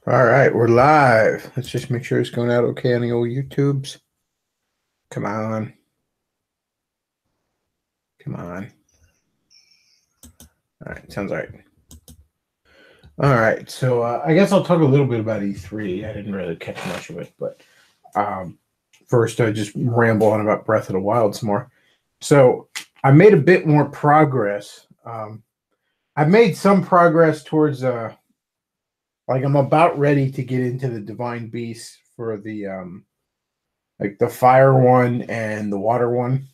All right, we're live. Let's just make sure it's going out okay on the old YouTubes. Come on. Come on. All right, sounds all right. All right, so I guess I'll talk a little bit about E3. I didn't really catch much of it, but first I just ramble on about Breath of the Wild some more. So I made a bit more progress. I've made some progress towards like I'm about ready to get into the Divine Beasts for the like the fire one and the water one.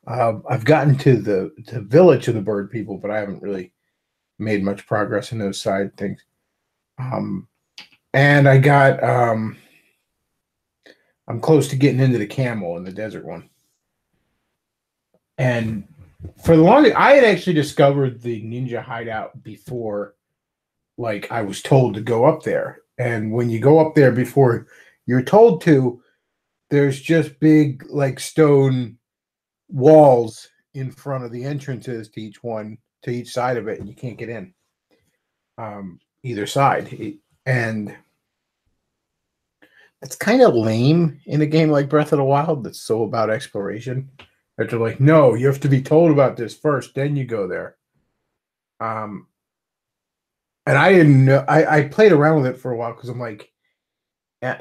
I've gotten to the village of the bird people, but I haven't really made much progress in those side things. Um, and I got I'm close to getting into the camel in the desert one. And for the longest, I had actually discovered the ninja hideout before, like I was told to go up there. And when you go up there before you're told to, there's just big like stone walls in front of the entrances to each side of it, and you can't get in either side. And it's kind of lame in a game like Breath of the Wild that's so about exploration that they're like, no, you have to be told about this first, then you go there. Um, and I didn't know. I played around with it for a while because I'm like,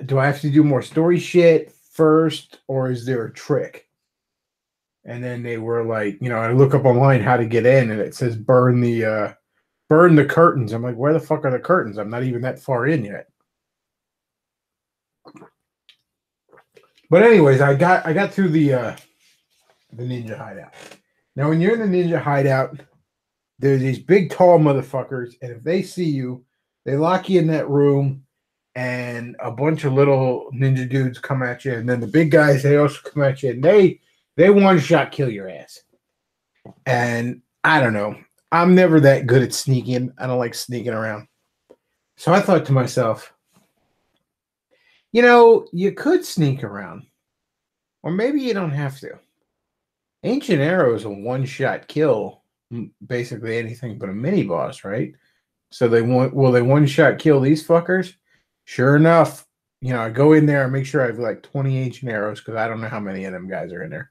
do I have to do more story shit first, or is there a trick? And then they were like, I look up online how to get in, and it says burn the curtains. I'm like, where the fuck are the curtains? I'm not even that far in yet. But anyways, I got through the ninja hideout. Now, when you're in the ninja hideout, there's these big tall motherfuckers, and if they see you, they lock you in that room, and a bunch of little ninja dudes come at you, and then the big guys, they also come at you, and they one shot kill your ass. And I don't know. I'm never that good at sneaking. I don't like sneaking around. So I thought to myself, you could sneak around, or maybe you don't have to. Ancient Arrow is a one-shot kill, basically anything but a mini boss, right? So they one-shot kill these fuckers? Sure enough, I go in there and make sure I have like 20 Ancient Arrows because I don't know how many of them guys are in there.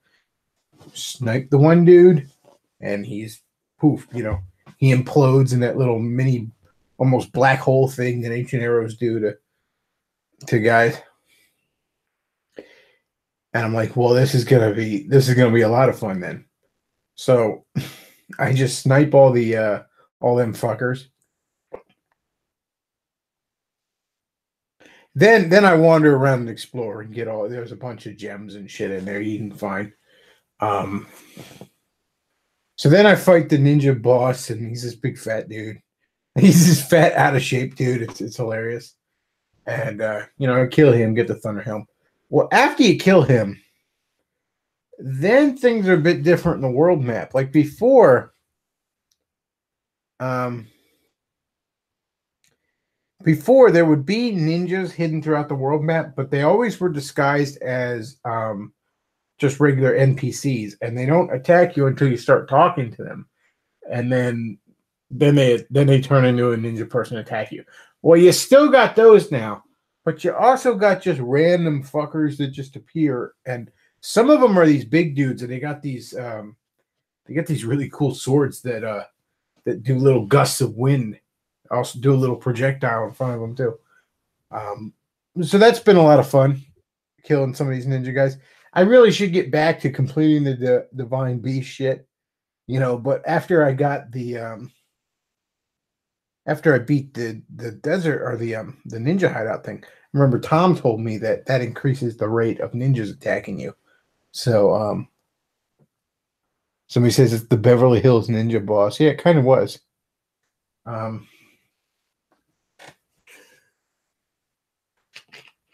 Snipe the one dude, and he's poof, he implodes in that little mini, almost black hole thing that Ancient Arrows do to guys. And I'm like, well, this is gonna be a lot of fun then. So I just snipe all them fuckers. Then I wander around and explore and there's a bunch of gems and shit in there you can find. So then I fight the ninja boss, and he's this big fat dude. He's this fat, out of shape dude. It's hilarious. And I kill him, get the Thunder Helm. Well, after you kill him, then things are a bit different in the world map. Like before, there would be ninjas hidden throughout the world map, but they always were disguised as just regular NPCs, and they don't attack you until you start talking to them, and then they turn into a ninja person and attack you. Well, you still got those now, but you also got just random fuckers that just appear, and some of them are these big dudes, and they got these really cool swords that do little gusts of wind. Also do a little projectile in front of them too. So that's been a lot of fun, killing some of these ninja guys. I really should get back to completing the Divine Beast shit, but after I got after I beat the desert or the ninja hideout thing, remember Tom told me that increases the rate of ninjas attacking you. So somebody says it's the Beverly Hills Ninja boss. Yeah, it kind of was.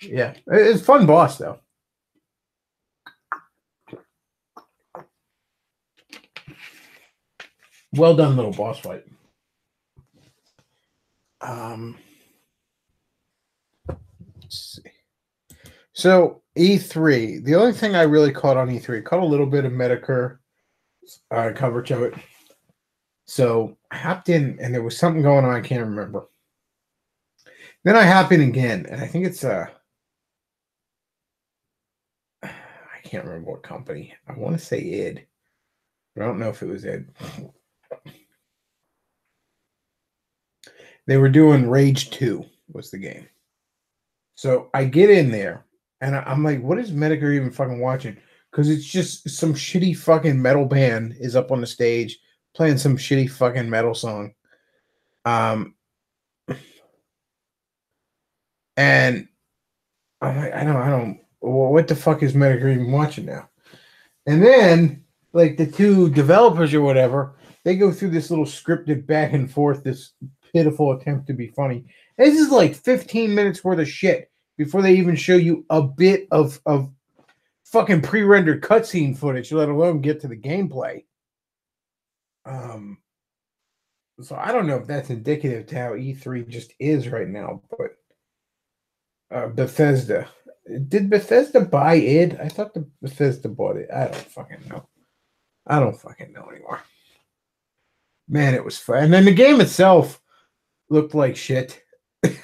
Yeah, it's a fun boss though. Well done, little boss fight. Let's see. So E3, the only thing I really caught on E3, caught a little bit of Medicare coverage of it. So I hopped in, and there was something going on. I can't remember. Then I hop in again, and I think it's I can't remember what company. I want to say id, but I don't know if it was id. They were doing Rage 2 was the game. So I get in there and I'm like, what is Medicare even fucking watching? Because it's just some shitty fucking metal band is up on the stage playing some shitty fucking metal song. And I'm like, I don't, well, what the fuck is Medicare even watching now? And then, like, the two developers or whatever, they go through this little scripted back and forth, this pitiful attempt to be funny. This is like 15 minutes worth of shit before they even show you a bit of fucking pre-rendered cutscene footage, let alone get to the gameplay. So I don't know if that's indicative to how E3 just is right now, but Bethesda. Did Bethesda buy id? I thought the Bethesda bought it. I don't fucking know. I don't fucking know anymore. Man, it was fun. And then the game itself looked like shit. It's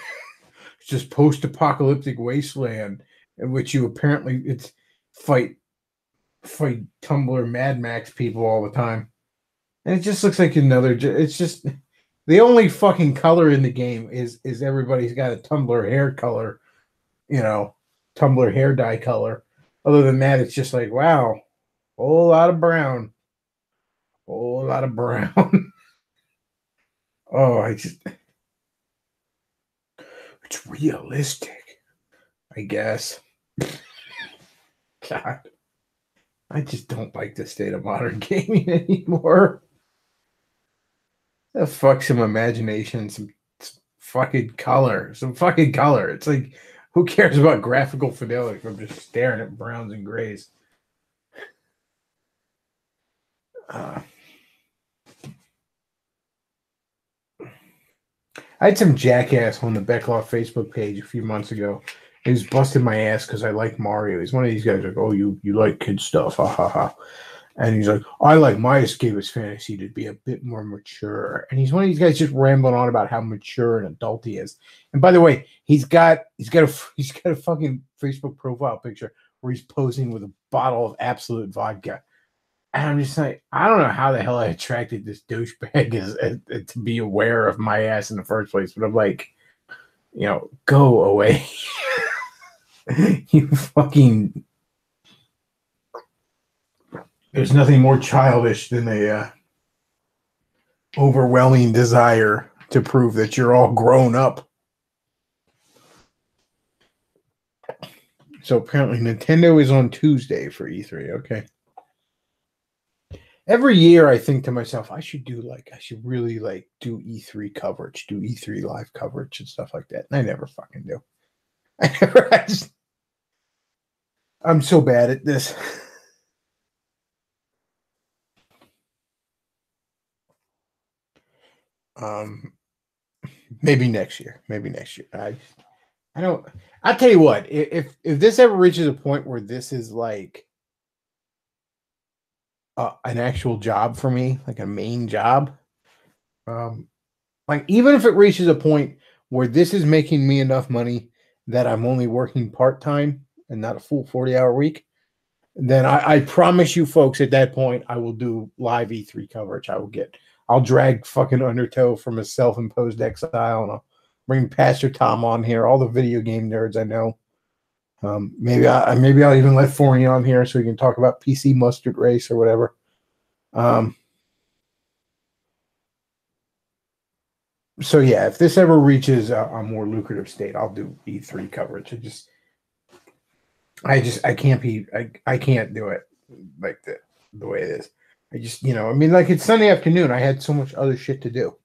just post-apocalyptic wasteland in which you apparently it's fight Tumblr Mad Max people all the time. And it just looks like another it's just the only fucking color in the game is everybody's got a Tumblr hair color, you know, Tumblr hair dye color. Other than that, it's just like, wow, whole lot of brown. Whole lot of brown. Oh, it's realistic, I guess. God, I just don't like the state of modern gaming anymore. Fuck some imagination, some fucking color, some fucking color. It's like, who cares about graphical fidelity if I'm just staring at browns and grays? I had some jackass on the Bechtloff Facebook page a few months ago. He was busting my ass because I like Mario. He's one of these guys like, oh, you like kid stuff, ha ha ha. And he's like, I like my escapist fantasy to be a bit more mature. And he's one of these guys just rambling on about how mature and adult he is. And by the way, he's got a fucking Facebook profile picture where he's posing with a bottle of Absolute vodka. And I'm just like, I don't know how the hell I attracted this douchebag as to be aware of my ass in the first place. But I'm like, go away. You fucking. There's nothing more childish than a overwhelming desire to prove that you're all grown up. So apparently Nintendo is on Tuesday for E3. Okay. Every year I think to myself, I should really do E3 coverage, do E3 live coverage and stuff like that. And I never fucking do. I'm so bad at this. Maybe next year. I don't. I'll tell you what. If this ever reaches a point where this is like an actual job for me, like a main job, like even if it reaches a point where this is making me enough money that I'm only working part-time and not a full 40-hour week, then I promise you folks at that point I will do live E3 coverage. I'll drag fucking Undertow from a self-imposed exile, and I'll bring Pastor Tom on here, all the video game nerds I know. Maybe I'll even let Forney on here so we can talk about PC Mustard Race or whatever. So yeah, if this ever reaches a more lucrative state, I'll do E3 coverage. I can't do it like the way it is. Like it's Sunday afternoon. I had so much other shit to do,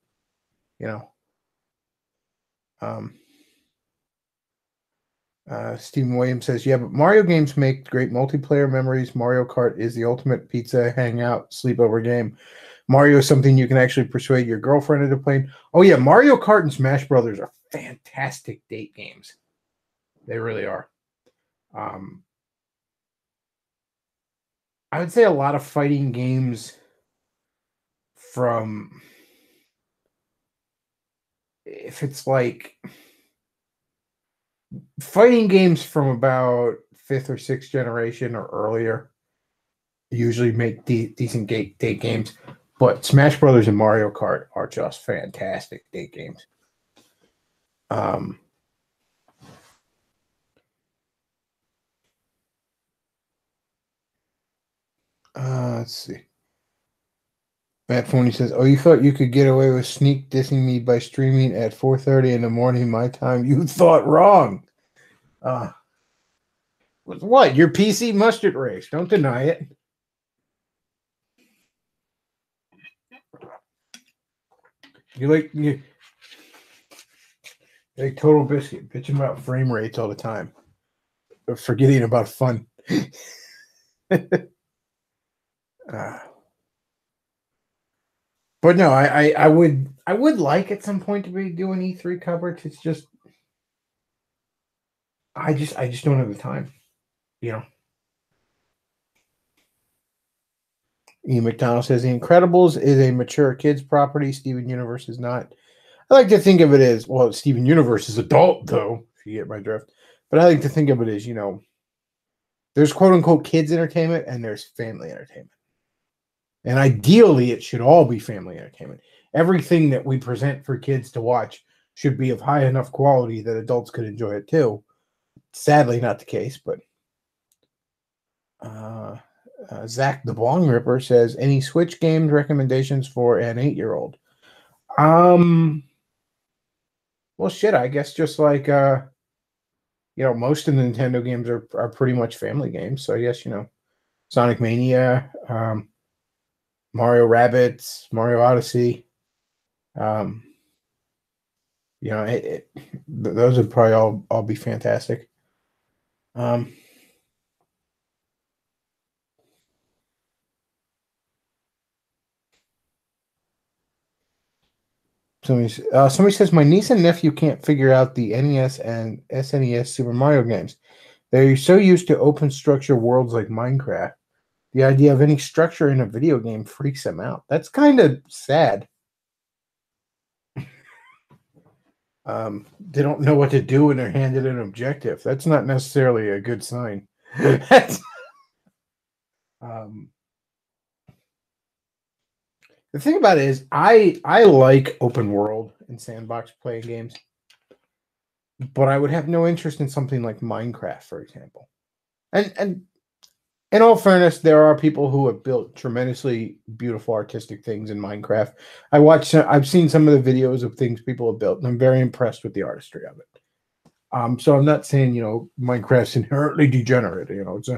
Stephen Williams says, yeah, but Mario games make great multiplayer memories. Mario Kart is the ultimate pizza, hangout, sleepover game. Mario is something you can actually persuade your girlfriend into playing. Oh, yeah, Mario Kart and Smash Brothers are fantastic date games. They really are. I would say a lot of fighting games if it's like fighting games from about 5th or 6th generation or earlier usually make decent date games, but Smash Brothers and Mario Kart are just fantastic date games. Let's see. Matt Forney says, "Oh, you thought you could get away with sneak dissing me by streaming at 4:30 in the morning my time? You thought wrong." What? Your PC mustard race? Don't deny it. You like Total Biscuit, bitching about frame rates all the time, but forgetting about fun. But no, I would like at some point to be doing E3 coverage. It's just I just don't have the time, you know. Ian McDonald says The Incredibles is a mature kids property. Steven Universe is not. I like to think of it as, well, Steven Universe is adult though, if you get my drift. But I like to think of it as, you know, there's quote unquote kids entertainment and there's family entertainment. And ideally, it should all be family entertainment. Everything that we present for kids to watch should be of high enough quality that adults could enjoy it too. Sadly, not the case, but Zach the Bong Ripper says, any Switch games recommendations for an 8-year-old? Well, shit, I guess just like most of the Nintendo games are pretty much family games. So I guess, Sonic Mania, Mario Rabbids, Mario Odyssey. Those would probably all be fantastic. Somebody says my niece and nephew can't figure out the NES and SNES Super Mario games. They're so used to open structure worlds like Minecraft. The idea of any structure in a video game freaks them out. That's kind of sad. They don't know what to do when they're handed an objective. That's not necessarily a good sign. The thing about it is, I like open world and sandbox playing games, but I would have no interest in something like Minecraft, for example. And in all fairness, there are people who have built tremendously beautiful artistic things in Minecraft. I've seen some of the videos of things people have built, and I'm very impressed with the artistry of it. So I'm not saying Minecraft's inherently degenerate. It's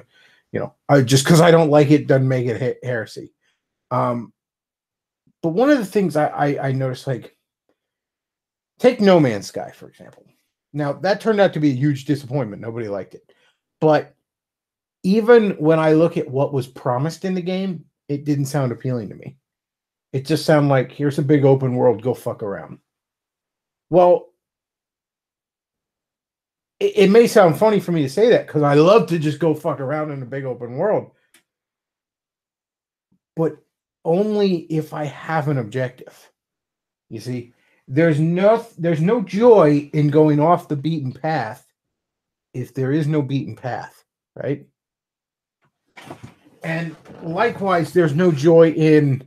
just because I don't like it doesn't make it heresy. But one of the things I noticed, like, take No Man's Sky, for example. Now, that turned out to be a huge disappointment. Nobody liked it. But even when I look at what was promised in the game, it didn't sound appealing to me. It just sounded like, here's a big open world, go fuck around. Well, it may sound funny for me to say that because I love to just go fuck around in a big open world. But only if I have an objective. You see, there's no joy in going off the beaten path if there is no beaten path, right? And likewise, there's no joy in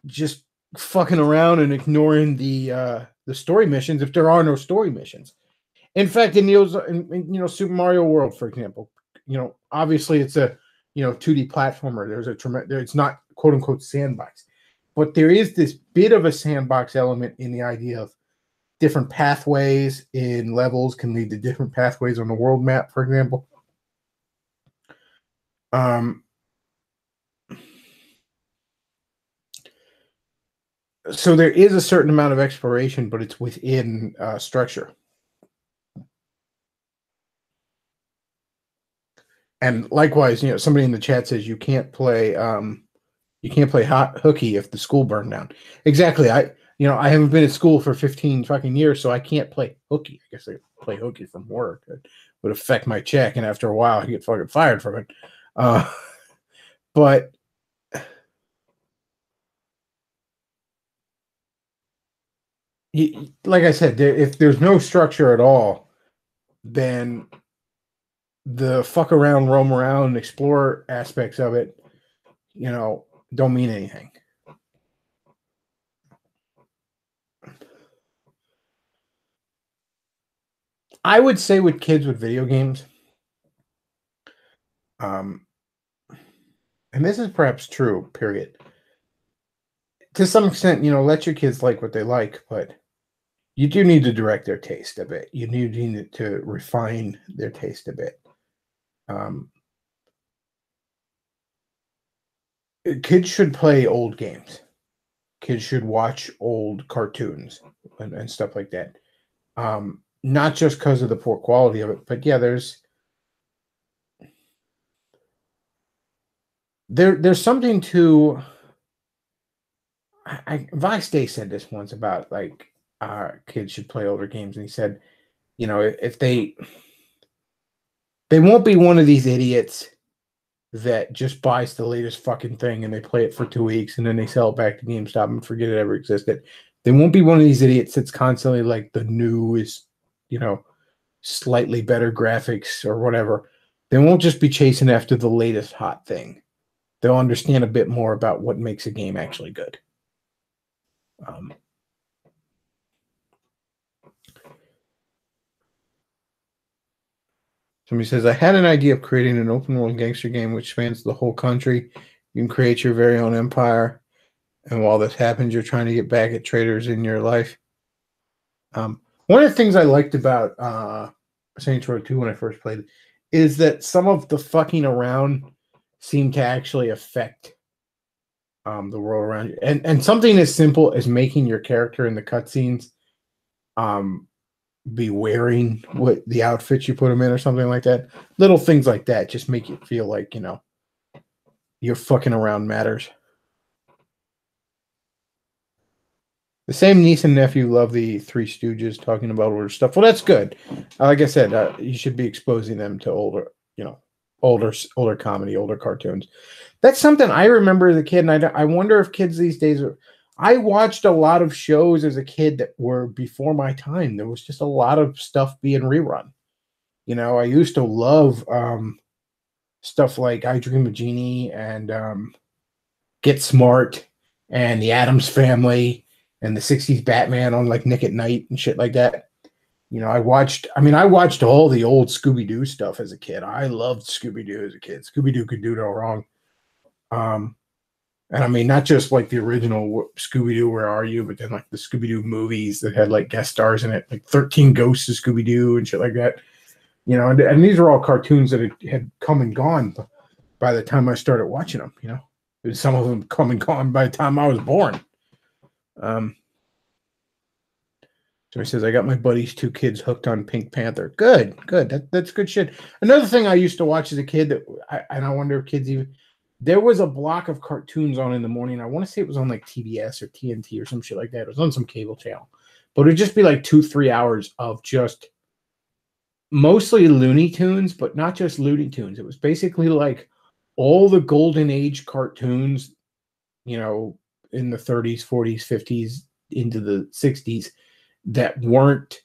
just fucking around and ignoring the story missions if there are no story missions. In fact, in Super Mario World, for example, obviously it's a 2D platformer. It's not quote unquote sandbox, but there is this bit of a sandbox element in the idea of different pathways in levels can lead to different pathways on the world map, for example. So there is a certain amount of exploration, but it's within structure. And likewise, somebody in the chat says you can't play hot hooky if the school burned down. Exactly. I haven't been at school for 15 fucking years, so I can't play hooky. I guess I play hooky from work. It would affect my check, and after a while, I get fucking fired from it. But like I said, if there's no structure at all, then the fuck around, roam around, explore aspects of it, don't mean anything. I would say with kids with video games, and this is perhaps true, period. To some extent, let your kids like what they like, but you do need to direct their taste a bit. You need to refine their taste a bit. Kids should play old games. Kids should watch old cartoons and stuff like that. Not just because of the poor quality of it, but yeah, there's something to. Vice Day said this once about like kids should play older games, and he said, if they won't be one of these idiots that just buys the latest fucking thing and they play it for 2 weeks and then they sell it back to GameStop and forget it ever existed. They won't be one of these idiots that's constantly like the newest, slightly better graphics or whatever. They won't just be chasing after the latest hot thing. They'll understand a bit more about what makes a game actually good. Somebody says, I had an idea of creating an open world gangster game which spans the whole country. You can create your very own empire. And while this happens, you're trying to get back at traitors in your life. One of the things I liked about Saints Row 2 when I first played it is that some of the fucking around seemed to actually affect the world around you. And something as simple as making your character in the cutscenes be wearing what the outfit you put them in or something like that. Little things like that just make you feel like, your fucking around matters. The same niece and nephew love the Three Stooges talking about older stuff. Well, that's good. Like I said, you should be exposing them to older comedy, older cartoons. That's something I remember as a kid, and I wonder if kids these days are. I watched a lot of shows as a kid that were before my time. There was just a lot of stuff being rerun. I used to love stuff like I Dream of Jeannie and Get Smart and The Addams Family and the 60s Batman on like Nick at Night and shit like that. I watched all the old Scooby-Doo stuff as a kid. I loved Scooby-Doo as a kid. Scooby-Doo could do no wrong. And I mean, not just like the original Scooby-Doo, Where Are You? But then like the Scooby-Doo movies that had like guest stars in it, like 13 Ghosts of Scooby-Doo and shit like that. And these are all cartoons that had come and gone by the time I started watching them, Some of them come and gone by the time I was born. So he says, I got my buddy's 2 kids hooked on Pink Panther. Good. That's good shit. Another thing I used to watch as a kid and I wonder if kids even. There was a block of cartoons on in the morning. I want to say it was on like TBS or TNT or some shit like that. It was on some cable channel. But it'd just be like 2-3 hours of just mostly Looney Tunes, but not just Looney Tunes. It was basically like all the golden age cartoons, in the 30s, 40s, 50s, into the 60s that weren't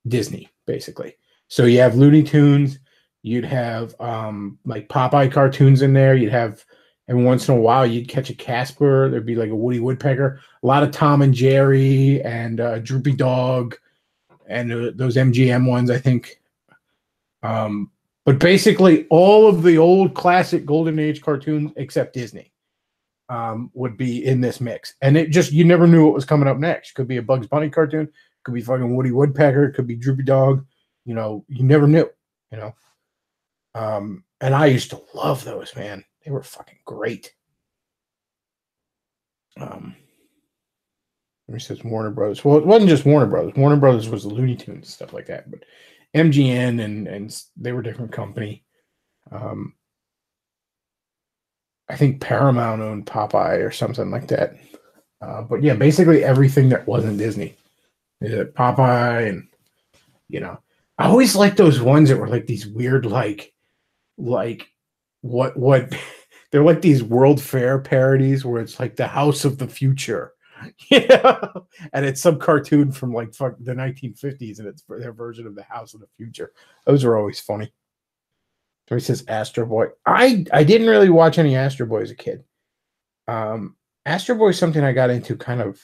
Disney, basically. So you have Looney Tunes. You'd have like Popeye cartoons in there. You'd have every once in a while you'd catch a Casper. There'd be like a Woody Woodpecker. A lot of Tom and Jerry and Droopy Dog and those MGM ones, I think. But basically all of the old classic Golden Age cartoons except Disney would be in this mix. And it just, you never knew what was coming up next. Could be a Bugs Bunny cartoon. Could be fucking Woody Woodpecker. It could be Droopy Dog. You never knew, and I used to love those, man. They were fucking great. He says Warner Brothers. Well, it wasn't just Warner Brothers. Warner Brothers was the Looney Tunes and stuff like that, but MGN and they were a different company. I think Paramount owned Popeye or something like that. But yeah, basically everything that wasn't Disney. Popeye and, I always liked those ones that were like these weird, like what they're like these World Fair parodies where it's like the House of the Future Yeah, and it's some cartoon from like the 1950s, and it's their version of the House of the Future. Those are always funny. So he says Astro Boy. I didn't really watch any Astro Boy as a kid. Astro Boy is something I got into kind of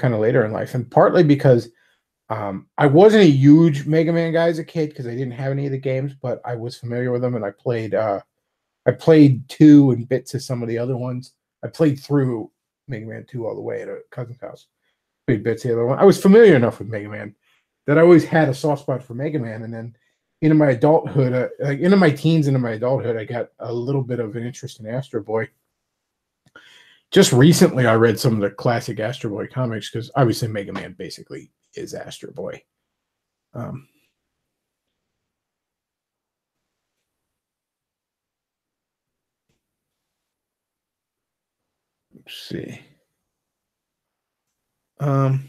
later in life, and partly because I wasn't a huge Mega Man guy as a kid because I didn't have any of the games, but I was familiar with them, and I played 2 and bits of some of the other ones. I played through Mega Man 2 all the way at a cousin's house. Played bits of the other one. I was familiar enough with Mega Man that I always had a soft spot for Mega Man, and then into my adulthood, like into my teens, into my adulthood, I got a little bit of an interest in Astro Boy. Just recently, I read some of the classic Astro Boy comics because obviously Mega Man basically is Astro Boy. Um, let's see. Um,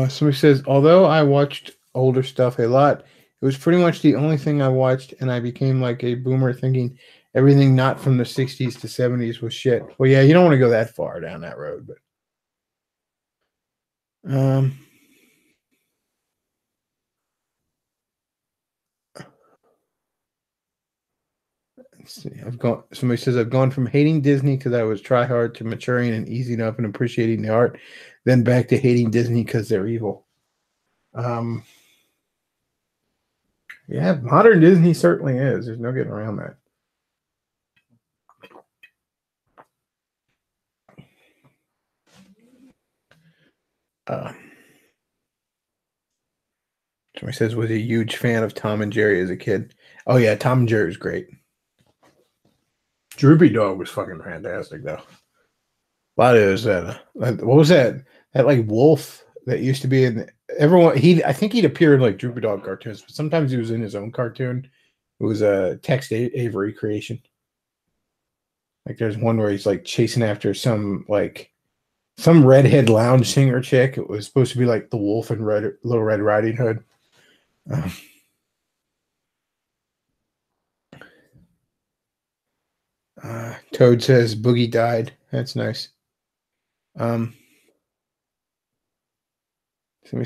Somebody says, although I watched older stuff a lot, it was pretty much the only thing I watched, and I became like a boomer thinking everything not from the 60s to 70s was shit. Well, yeah, you don't want to go that far down that road, but let's see. Somebody says I've gone from hating Disney because I was try hard to maturing and easing up and appreciating the art, then back to hating Disney because they're evil. Yeah, modern Disney certainly is. There's no getting around that. Uh, Somebody says was a huge fan of Tom and Jerry as a kid. Oh yeah, Tom and Jerry is great. Droopy Dog was fucking fantastic though. A lot of it was that. What was that? That like wolf that used to be in everyone. I think he'd appear in like Droopy Dog cartoons, but sometimes he was in his own cartoon. It was a Tex Avery creation. Like there's one where he's like chasing after some redhead lounge singer chick. It was supposed to be like the wolf and Little Red Riding Hood. Toad says Boogie died. That's nice. Somebody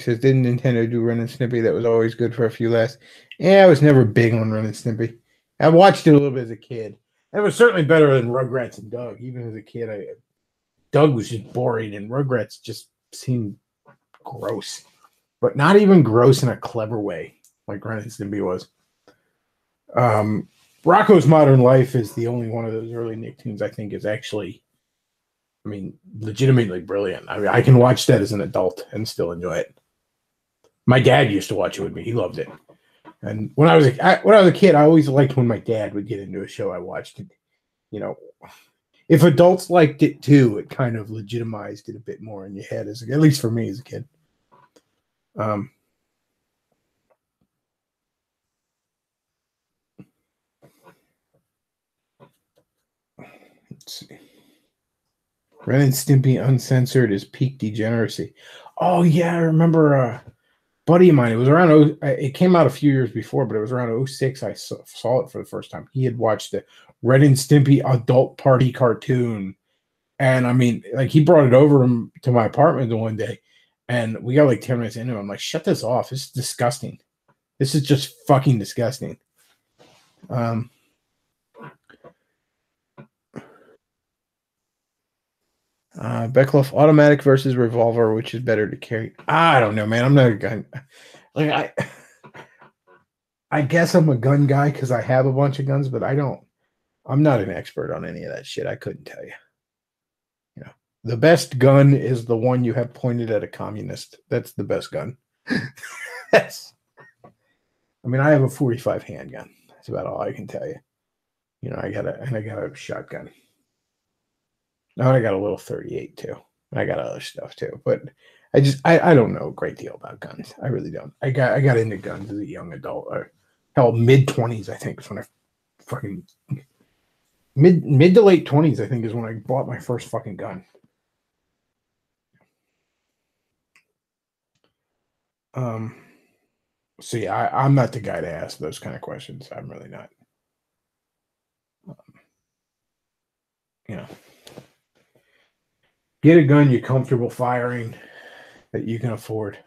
says, didn't Nintendo do Ren and Snippy? That was always good for a few laughs. Yeah, I was never big on Ren and Snippy. I watched it a little bit as a kid. It was certainly better than Rugrats and Doug. Even as a kid, Doug was just boring, and Rugrats just seemed gross. But not even gross in a clever way, like Ren and Snippy was. Rocco's Modern Life is the only one of those early Nicktoons I think is actually, I mean, legitimately brilliant. I mean, I can watch that as an adult and still enjoy it. My dad used to watch it with me. He loved it. And when I was a kid, I always liked when my dad would get into a show I watched. You know, if adults liked it too, it kind of legitimized it a bit more in your head, at least for me as a kid. Let's see. Ren and Stimpy Uncensored is peak degeneracy. Oh yeah, I remember a buddy of mine. It was around. It came out a few years before, but it was around 06. I saw it for the first time. He had watched the Ren and Stimpy adult party cartoon, and I mean, like he brought it over to my apartment the one day, and we got like 10 minutes into it. I'm like, shut this off. This is disgusting. This is just fucking disgusting. Bechtloff automatic versus revolver, which is better to carry? I don't know, man. I'm not a gun. Like I guess I'm a gun guy because I have a bunch of guns, but I'm not an expert on any of that shit. I couldn't tell you. You know, the best gun is the one you have pointed at a communist. That's the best gun. That's. I mean, I have a 45 handgun. That's about all I can tell you. You know, I got a shotgun. No, I got a little 38 too. I got other stuff too, but I don't know a great deal about guns. I really don't. I got into guns as a young adult, or hell, mid-20s. I think is when I fucking mid to late 20s. I think is when I bought my first fucking gun. So yeah, I'm not the guy to ask those kind of questions. I'm really not. you know, get a gun you're comfortable firing that you can afford.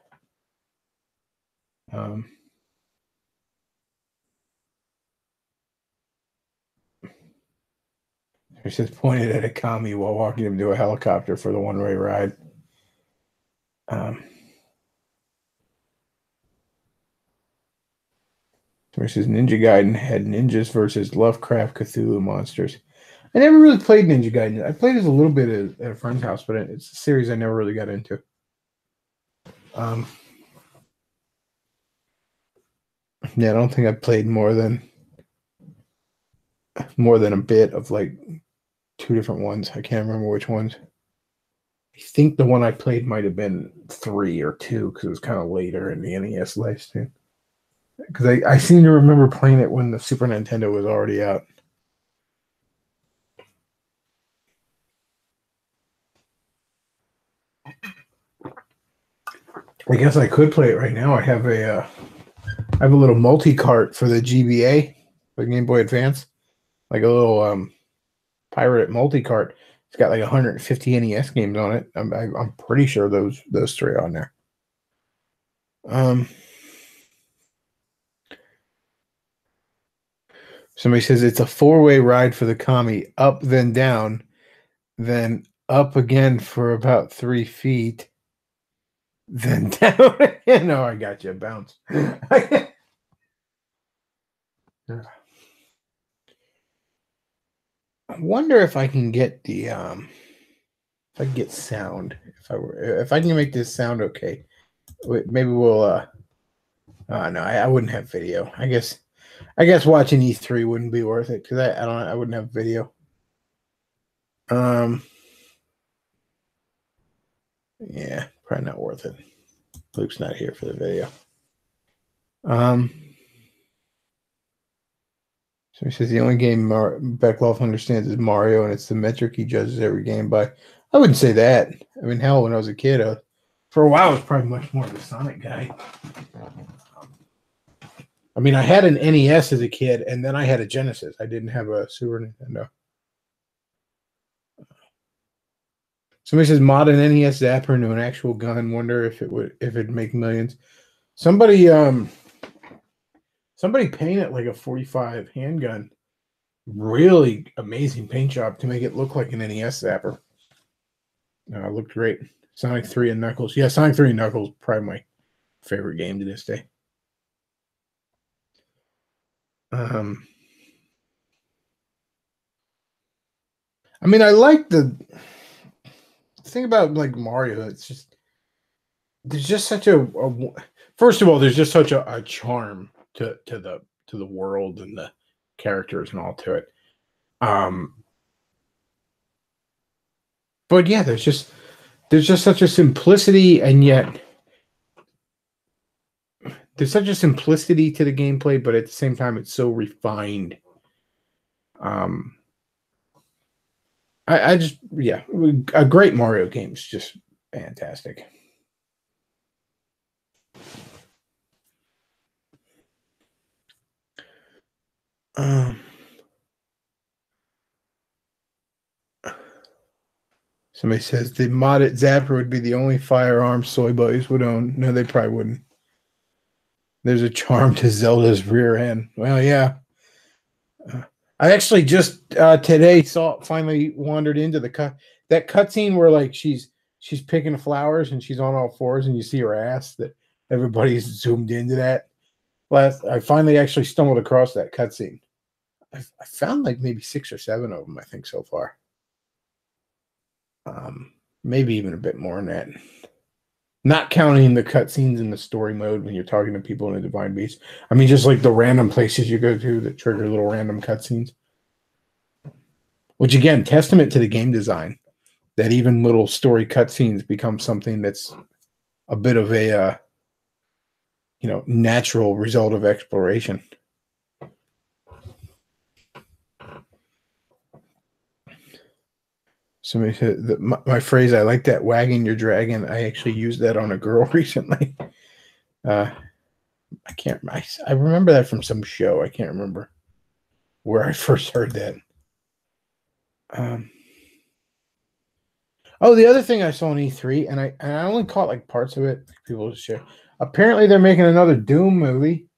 He says pointed at a commie while walking him to a helicopter for the one-way ride. Versus Ninja Gaiden had ninjas versus Lovecraft Cthulhu monsters. I never really played Ninja Gaiden. I played it a little bit at a friend's house, but it's a series I never really got into. Yeah, I don't think I played more than a bit of like 2 different ones. I can't remember which ones. I think the one I played might have been 3 or 2 because it was kind of later in the NES lifespan. Because I seem to remember playing it when the Super Nintendo was already out. I guess I could play it right now. I have a little multi-cart for the GBA, the Game Boy Advance, like a little pirate multi-cart. It's got like 150 NES games on it. I'm pretty sure those 3 are on there. Somebody says it's a 4-way ride for the commie, up then down, then up again for about 3 feet, then down again. No, I got you. Bounce. I wonder if I can get the if I can get sound. If I can make this sound okay, maybe we'll. No, I wouldn't have video. I guess watching E3 wouldn't be worth it because I wouldn't have video. Yeah, probably not worth it. Luke's not here for the video. So he says the only game Bechtloff understands is Mario, and it's the metric he judges every game by. I wouldn't say that. I mean, hell, when I was a kid, for a while, I was probably much more of a Sonic guy. I mean, I had an NES as a kid, and then I had a Genesis. I didn't have a Super Nintendo. Somebody says mod an NES zapper into an actual gun. Wonder if it'd make millions. Somebody paint it like a 45 handgun. Really amazing paint job to make it look like an NES zapper. It looked great. Sonic 3 and Knuckles. Yeah, Sonic 3 and Knuckles probably my favorite game to this day. I mean, I like the thing about like Mario. It's just there's just such a first of all, there's just such a charm to the world and the characters and all to it. But yeah, there's just such a simplicity, and yet there's such a simplicity to the gameplay, but at the same time, it's so refined. I just, yeah, a great Mario game is just fantastic. Somebody says the modded Zapper would be the only firearm soy boys would own. No, they probably wouldn't. There's a charm to Zelda's rear end. Well, yeah. I actually just today finally wandered into that cutscene where like she's picking flowers and she's on all fours and you see her ass. That everybody's zoomed into that. I finally actually stumbled across that cutscene. I found like maybe 6 or 7 of them, I think, so far. Maybe even a bit more than that. Not counting the cutscenes in the story mode when you're talking to people in a Divine Beast. I mean, just like the random places you go to that trigger little random cutscenes. Which, again, testament to the game design. That even little story cutscenes become something that's a bit of a, natural result of exploration. Somebody said that my phrase, I like that wagging your dragon. I actually used that on a girl recently. I remember that from some show. I can't remember where I first heard that. Oh, the other thing I saw in E3, and I only caught like parts of it. People just share. Apparently, they're making another Doom movie,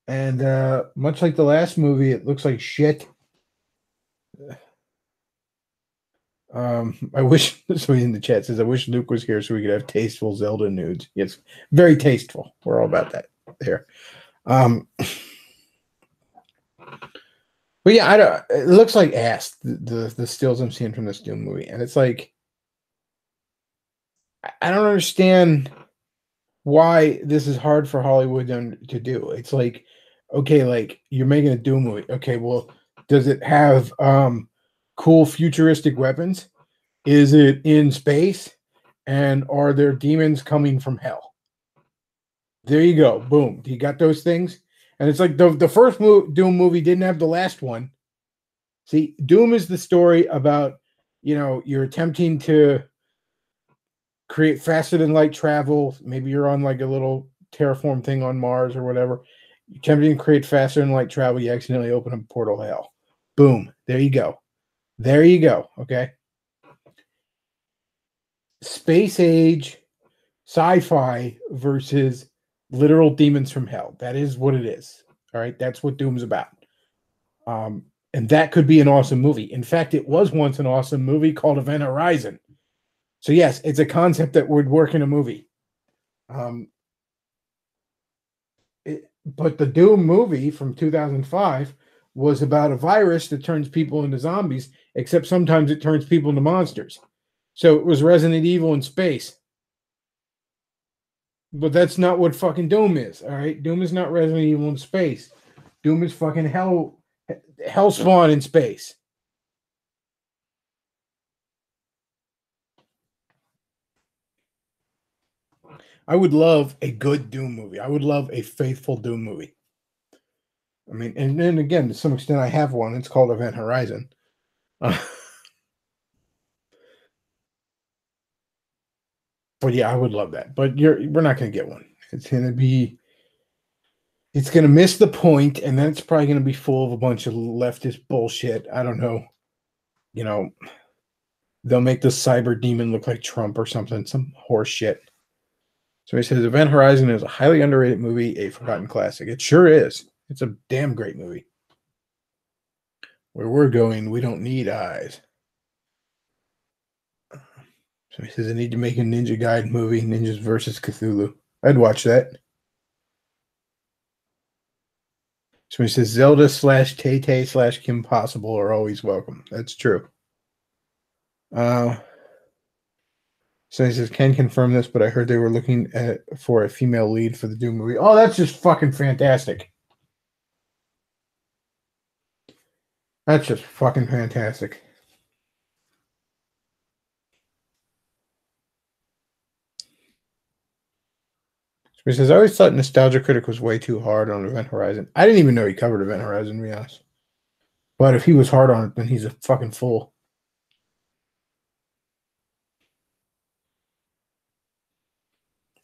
and much like the last movie, it looks like shit. I wish somebody in the chat says, "I wish Luke was here so we could have tasteful Zelda nudes." Yes, very tasteful. We're all about that there. But yeah, I don't. It looks like ass. The stills I'm seeing from this Doom movie, and it's like I don't understand why this is hard for Hollywood to do. It's like, okay, like you're making a Doom movie. Okay, well, does it have cool futuristic weapons? Is it in space? And are there demons coming from hell? There you go. Boom. You got those things. And it's like the first Doom movie didn't have the last one. See, Doom is the story about, you're attempting to create faster than light travel. Maybe you're on like a little terraform thing on Mars or whatever. You're attempting to create faster than light travel. You accidentally open a portal to hell. Boom. There you go. There you go. Okay. Space age sci-fi versus literal demons from hell. That is what it is. All right. That's what Doom's about. And that could be an awesome movie. In fact, it was once an awesome movie called Event Horizon. So yes, it's a concept that would work in a movie. But the Doom movie from 2005 was about a virus that turns people into zombies, except sometimes it turns people into monsters. So it was Resident Evil in space. But that's not what fucking Doom is, all right? Doom is not Resident Evil in space. Doom is fucking Hellspawn in space. I would love a good Doom movie. I would love a faithful Doom movie. I mean, and then again, to some extent, I have one. It's called Event Horizon. But yeah, I would love that. But we're not going to get one. It's going to miss the point, and then it's probably going to be full of a bunch of leftist bullshit. I don't know. They'll make the cyber demon look like Trump or something, some horse shit. So he says Event Horizon is a highly underrated movie, a forgotten classic. It sure is. It's a damn great movie. Where we're going, we don't need eyes. So he says I need to make a Ninja Gaiden movie, Ninjas versus Cthulhu. I'd watch that. So he says Zelda / Tay-Tay / Kim Possible are always welcome. That's true. So he says, can confirm this, but I heard they were looking for a female lead for the Doom movie. Oh, that's just fucking fantastic. That's just fucking fantastic. So he says, I always thought Nostalgia Critic was way too hard on Event Horizon. I didn't even know he covered Event Horizon, to be honest. But if he was hard on it, then he's a fucking fool.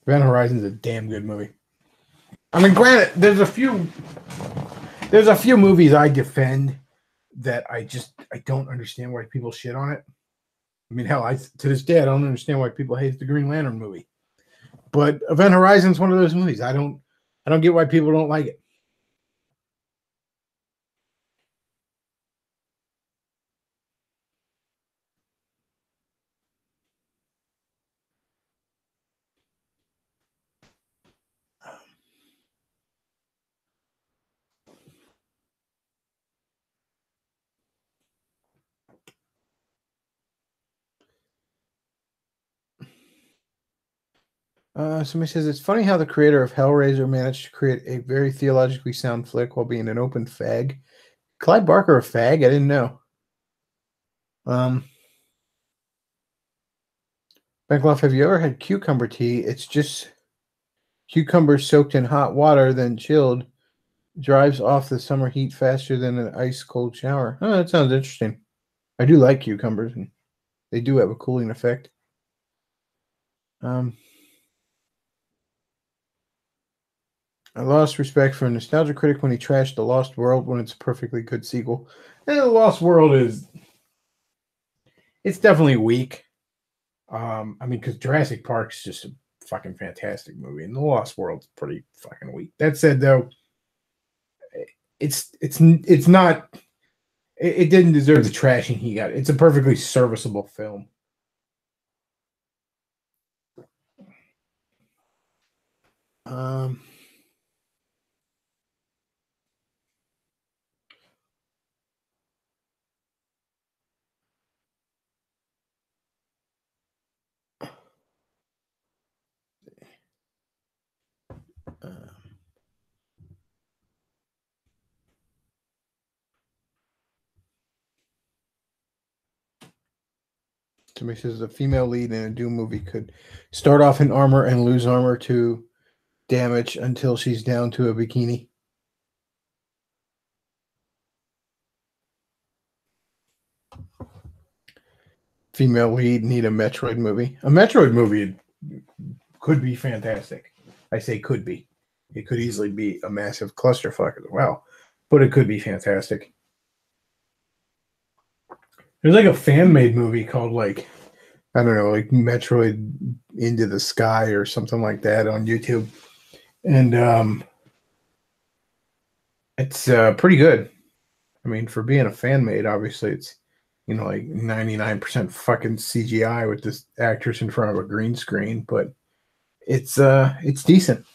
Event Horizon's a damn good movie. I mean, granted, there's a few movies I defend that I don't understand why people shit on it. I mean, hell, to this day I don't understand why people hate the Green Lantern movie. But Event Horizon's one of those movies. I don't get why people don't like it. Somebody says it's funny how the creator of Hellraiser managed to create a very theologically sound flick while being an open fag. Clyde Barker a fag? I didn't know. Bechtloff, have you ever had cucumber tea? It's just cucumbers soaked in hot water, then chilled. Drives off the summer heat faster than an ice cold shower. Oh, that sounds interesting. I do like cucumbers, and they do have a cooling effect. I lost respect for a nostalgia critic when he trashed The Lost World when it's a perfectly good sequel. And The Lost World it's definitely weak. I mean, because Jurassic Park's just a fucking fantastic movie, and The Lost World's pretty fucking weak. That said, though, it's not. It didn't deserve the trashing he got. It's a perfectly serviceable film. Um, uh, Somebody says a female lead in a Doom movie could start off in armor and lose armor to damage until she's down to a bikini. Female lead need a Metroid movie. A Metroid movie could be fantastic. I say could be. It could easily be a massive clusterfuck as well, but it could be fantastic. There's like a fan made movie called like I don't know, like Metroid Into the Sky or something like that on YouTube, and it's pretty good. I mean, for being a fan made, obviously it's like 99% fucking CGI with this actress in front of a green screen, but it's decent.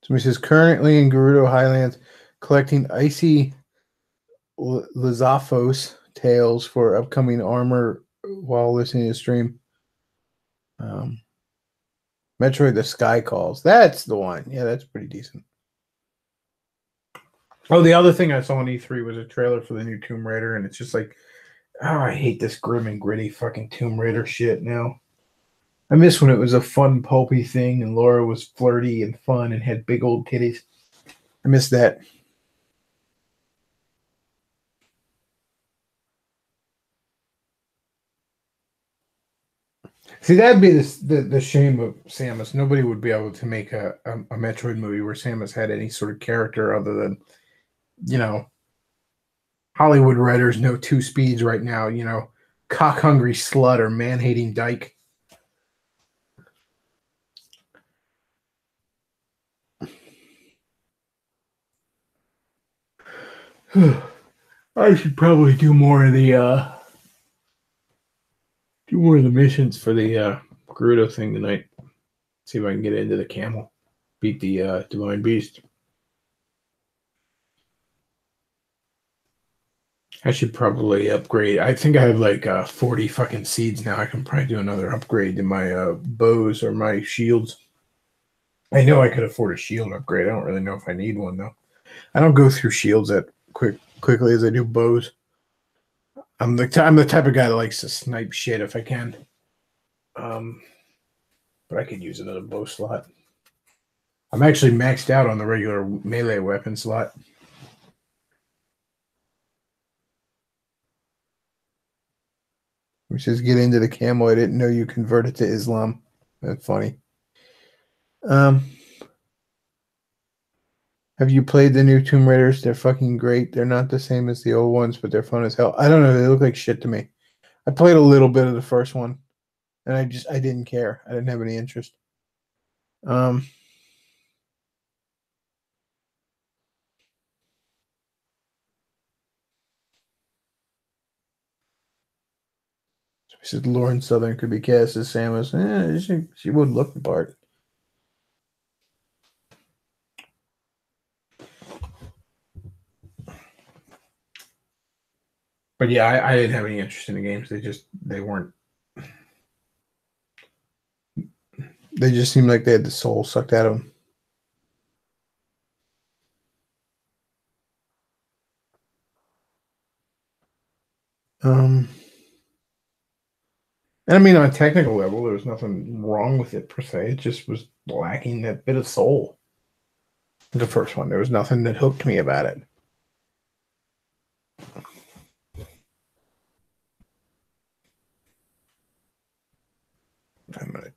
Somebody says currently in Gerudo Highlands collecting icy Lizafos tails for upcoming armor while listening to stream. Metroid The Sky Calls. That's the one. Yeah, that's pretty decent. Oh, the other thing I saw on E3 was a trailer for the new Tomb Raider, and it's just like, oh, I hate this grim and gritty fucking Tomb Raider shit now. I miss when it was a fun, pulpy thing, and Laura was flirty and fun and had big old titties. I miss that. See, that'd be the shame of Samus. Nobody would be able to make a Metroid movie where Samus had any sort of character other than, Hollywood writers know two speeds right now, cock hungry slut or man hating dyke. I should probably do more of the missions for the Gerudo thing tonight. See if I can get into the camel. Beat the Divine Beast. I should probably upgrade. I think I have like 40 fucking seeds now. I can probably do another upgrade to my bows or my shields. I know I could afford a shield upgrade. I don't really know if I need one though. I don't go through shields that quickly as I do bows. I'm the type of guy that likes to snipe shit if I can. But I could use another bow slot. I'm actually maxed out on the regular melee weapon slot. Which is get into the camo. I didn't know you converted to Islam. That's funny. Have you played the new Tomb Raiders? They're fucking great. They're not the same as the old ones, but they're fun as hell. I don't know. They look like shit to me. I played a little bit of the first one, and I didn't care. I didn't have any interest. He said Lauren Southern could be cast as Samus. She would look the part. But yeah, I didn't have any interest in the games. They weren't. They just seemed like they had the soul sucked out of them. And I mean, on a technical level, there was nothing wrong with it per se. It just was lacking that bit of soul. The first one, there was nothing that hooked me about it.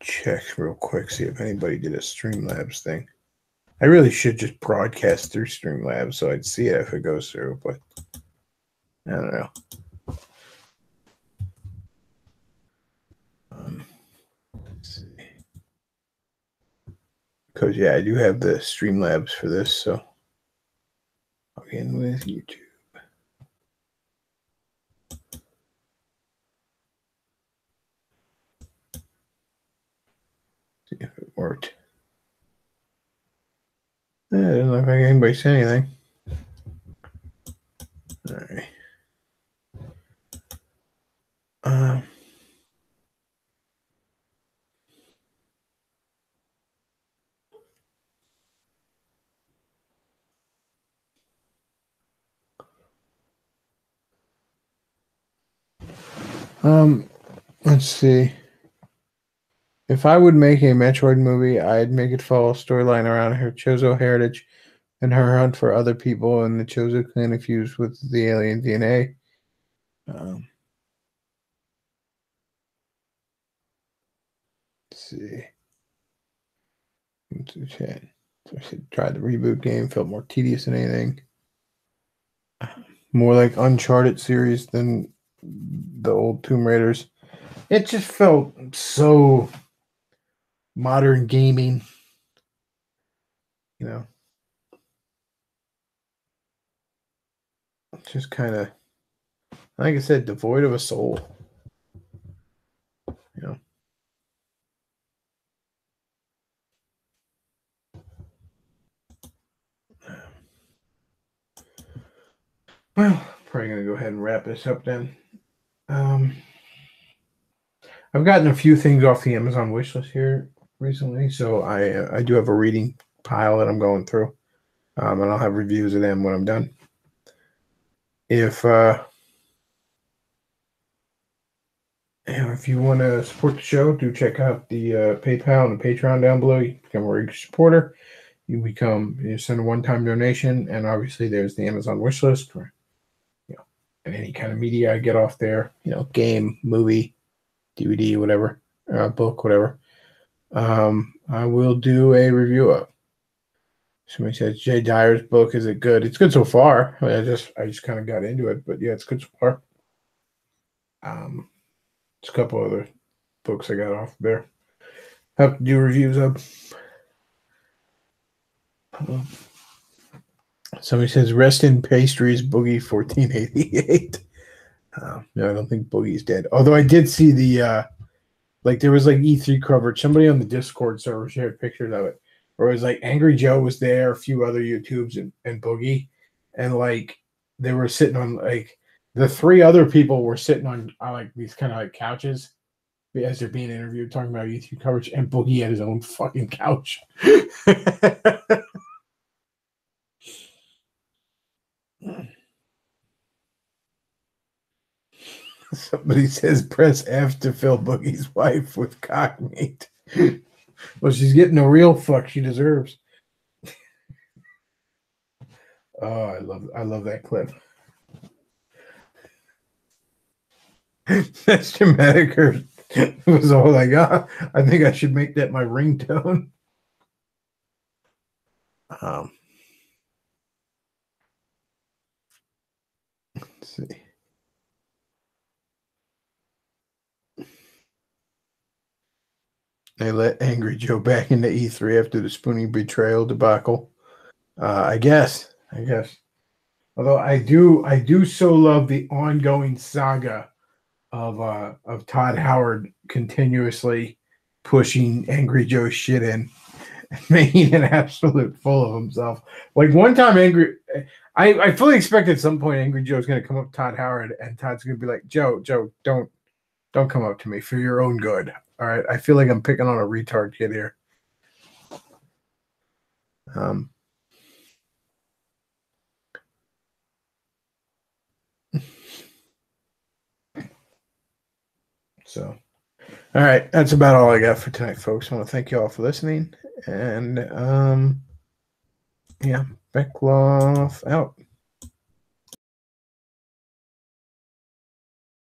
check real quick, see if anybody did a Streamlabs thing. I really should just broadcast through Streamlabs so I'd see it if it goes through, but I don't know. Let's see. Because, yeah, I do have the Streamlabs for this, so I'll begin with YouTube. See if it worked. It doesn't look like anybody said anything. All right. Let's see. If I would make a Metroid movie, I'd make it follow a storyline around her Chozo heritage and her hunt for other people and the Chozo clan infused with the alien DNA. Let's see. Into chat. So I said, try the reboot game. Felt more tedious than anything. More like Uncharted series than the old Tomb Raiders. It just felt so modern gaming. You know. Just kind of, like I said, devoid of a soul. You know. Well, probably going to go ahead and wrap this up then. I've gotten a few things off the Amazon wishlist here recently, so I do have a reading pile that I'm going through, and I'll have reviews of them when I'm done. If you want to support the show, do check out the PayPal and the Patreon down below. You become a regular supporter. You send a one-time donation, and obviously there's the Amazon wishlist for, and any kind of media I get off there, game, movie, DVD, whatever, book, whatever. I will do a review of. Somebody says Jay Dyer's book, is it good? It's good so far. I just kind of got into it, but yeah, it's good so far. There's a couple other books I got off there. Have to do reviews of. Somebody says rest in pastries, Boogie 1488. No, I don't think Boogie's dead. Although I did see the there was E3 coverage. Somebody on the Discord server shared pictures of it, where it was Angry Joe was there, a few other YouTubes, and Boogie, and they were sitting on the three other people were sitting on these kind of couches as they're being interviewed, talking about E3 coverage, and Boogie had his own fucking couch. Somebody says press F to fill Boogie's wife with cock meat. Well, she's getting the real fuck she deserves. Oh, I love that clip. That's dramatic. It was all I think I should make that my ringtone. Let's see. They let Angry Joe back into E3 after the Spoonie betrayal debacle. I guess. Although I do so love the ongoing saga of Todd Howard continuously pushing Angry Joe's shit in and making an absolute fool of himself. One time I fully expect at some point Angry Joe's going to come up to Todd Howard and Todd's going to be like, Joe, don't come up to me for your own good. All right. I feel like I'm picking on a retard kid here. So, all right. That's about all I got for tonight, folks. I want to thank you all for listening. And, yeah, Bechtloff out.